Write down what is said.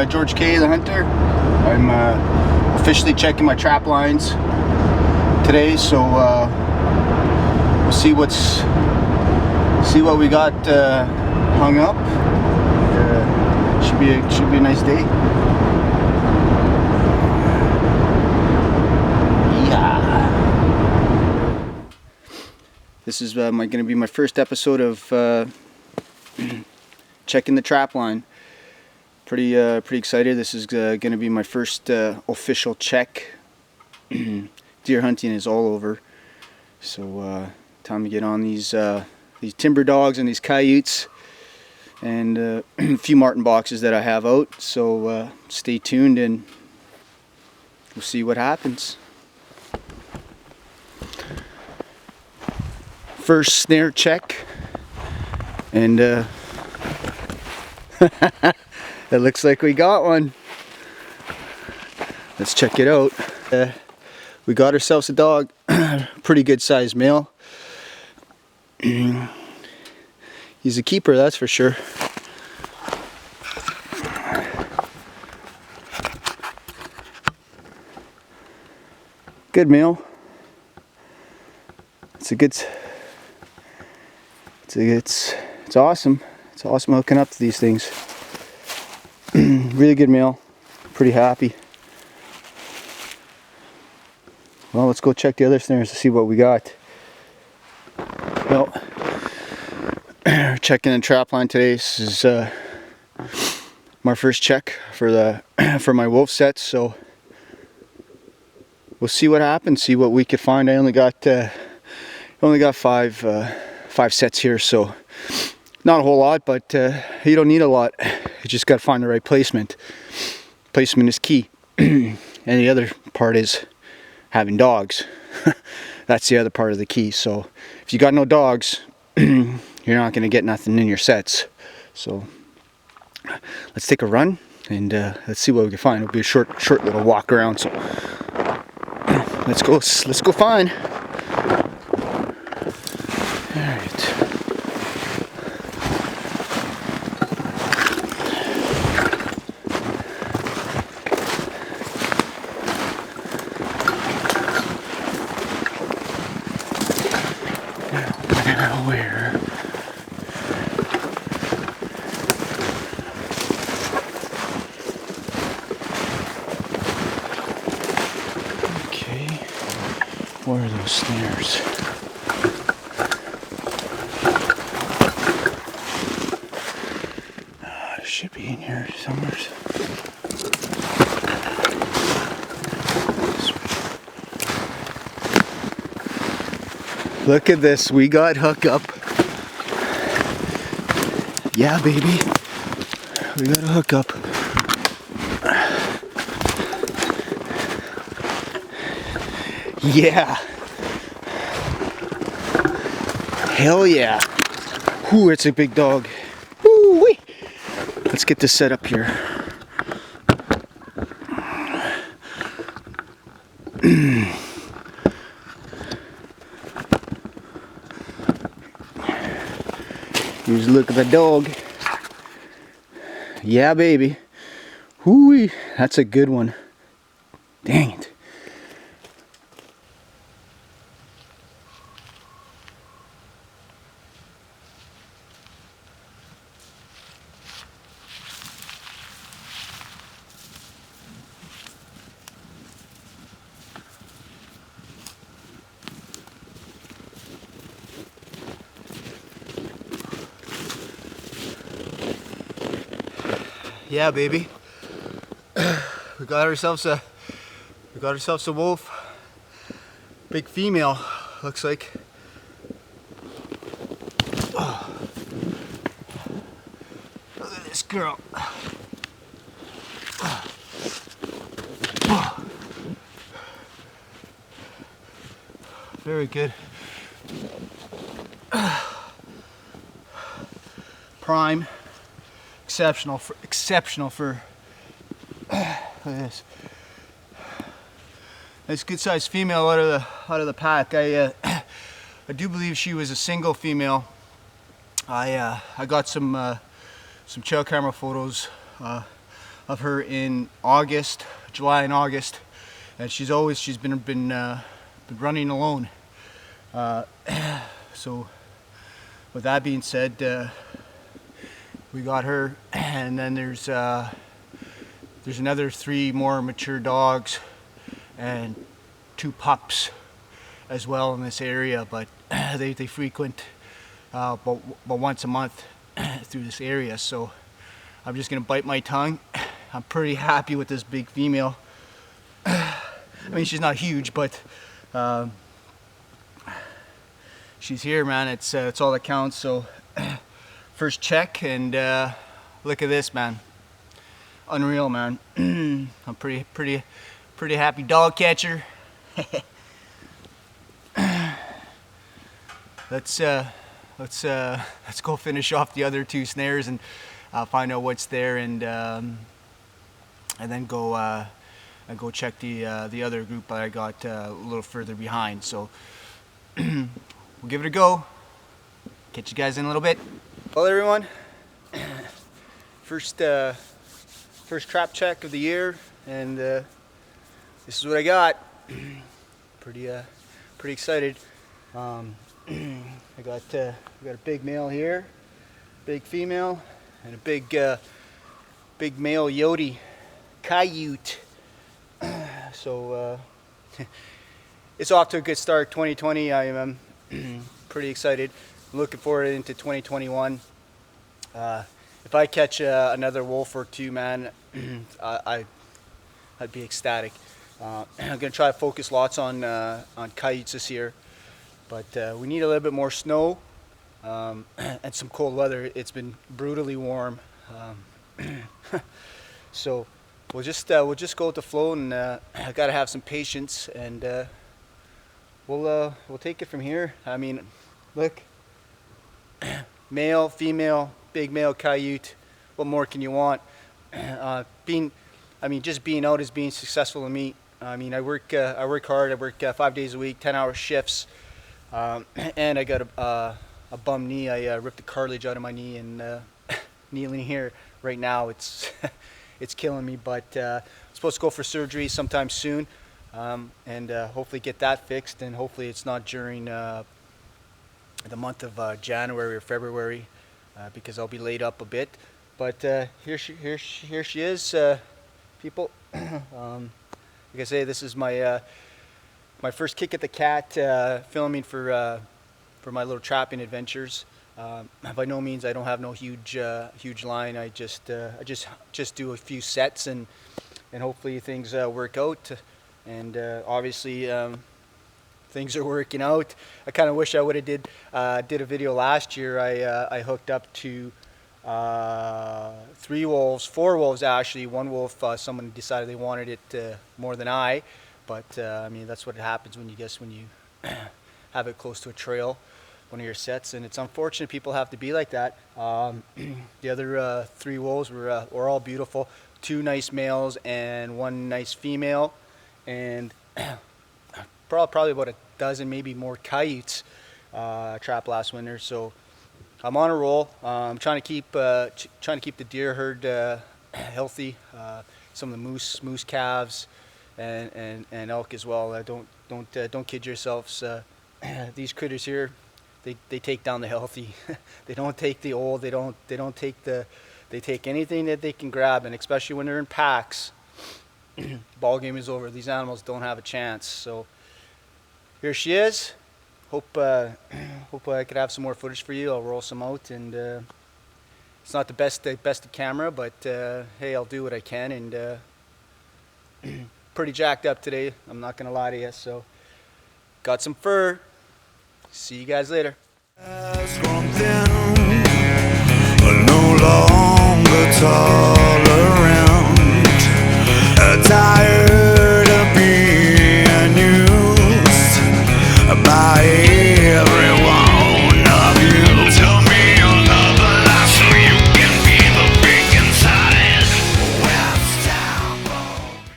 George K, the hunter. I'm officially checking my trap lines today, so we'll see what we got hung up. Should be a nice day. Yeah. This is going to be my first episode of checking the trap line. Pretty excited. This is going to be my first official check. Deer hunting is all over, so time to get on these timber dogs and these coyotes, and a few marten boxes that I have out. So stay tuned and we'll see what happens. First snare check, and it looks like we got one. Let's check it out. We got ourselves a dog, pretty good sized male. He's a keeper, that's for sure. Good male. It's awesome. It's awesome hooking up to these things. Really good male. Pretty happy. Well, let's go check the other snares to see what we got. Well, checking the trap line today. This is my first check for my wolf sets, so we'll see what happens. See what we could find. I only got five sets here, so not a whole lot, but you don't need a lot. You just got to find the right placement. Placement is key. And the other part is having dogs. That's the other part of the key. So if you got no dogs, you're not going to get nothing in your sets. So let's take a run and let's see what we can find. It'll be a short little walk around. So let's go find. All right. Where? Okay, where are those snares? It should be in here somewhere. Look at this, we got hook up. Yeah, baby. We got a hook up. Yeah. Hell yeah. Ooh, it's a big dog. Ooh-wee. Let's get this set up here. Here's a look at the dog. Yeah, baby. Whoo-wee. That's a good one. Dang it. Yeah, baby. We got ourselves a wolf. Big female, looks like. Oh. Look at this girl. Oh. Oh. Very good. Prime. Exceptional for look at this. Nice good sized female out of the pack. I do believe she was a single female. I got some trail camera photos of her in August, July and August, and she's been running alone. So with that being said, we got her, and then there's another 3 more mature dogs and 2 pups as well in this area, but they frequent about once a month through this area. So I'm just gonna bite my tongue. I'm pretty happy with this big female. I mean, she's not huge, but she's here, man. It's all that counts. So first check, and look at this, man. Unreal, man. I'm pretty happy dog catcher. Let's go finish off the other 2 snares and find out what's there, and then go check the other group I got a little further behind. So we'll give it a go. Catch you guys in a little bit. Well, everyone, first trap check of the year, and this is what I got. Pretty excited. I got a big male here, big female, and a big male Yoti coyote. So it's off to a good start. 2020. I am pretty excited. Looking forward into 2021. If I catch another wolf or 2, man, I'd be ecstatic. I'm gonna try to focus lots on coyotes this year, but we need a little bit more snow and some cold weather. It's been brutally warm, so we'll just go with the flow, and I gotta have some patience, and we'll take it from here. I mean, look, male, female, big male coyote. What more can you want? Just being out is being successful to me. I mean, I work hard. I work 5 days a week, 10-hour shifts, and I got a bum knee. I ripped the cartilage out of my knee, and kneeling here right now, it's it's killing me. But I'm supposed to go for surgery sometime soon, and hopefully get that fixed. And hopefully it's not during the month of January or February, because I'll be laid up a bit. But here she is, people. Like I say, this is my first kick at the cat, filming for my little trapping adventures. By no means, I don't have no huge line. I just do a few sets, and hopefully things work out. And obviously things are working out. I kind of wish I would have did a video last year. I hooked up to 4 wolves actually. 1 wolf, someone decided they wanted it more than I, but I mean, that's what happens when you have it close to a trail, one of your sets, and it's unfortunate people have to be like that. The other 3 wolves were all beautiful. 2 nice males and 1 nice female, and probably about a dozen, maybe more coyotes trapped last winter. So I'm on a roll. I'm trying to keep the deer herd healthy. Some of the moose calves, and elk as well. Don't kid yourselves. These critters here, they take down the healthy. They don't take the old. They take anything that they can grab, and especially when they're in packs, ball game is over. These animals don't have a chance. So here she is. Hope I could have some more footage for you. I'll roll some out, and it's not the best of camera, but hey, I'll do what I can. And pretty jacked up today, I'm not gonna lie to you. So got some fur. See you guys later. No longer talk.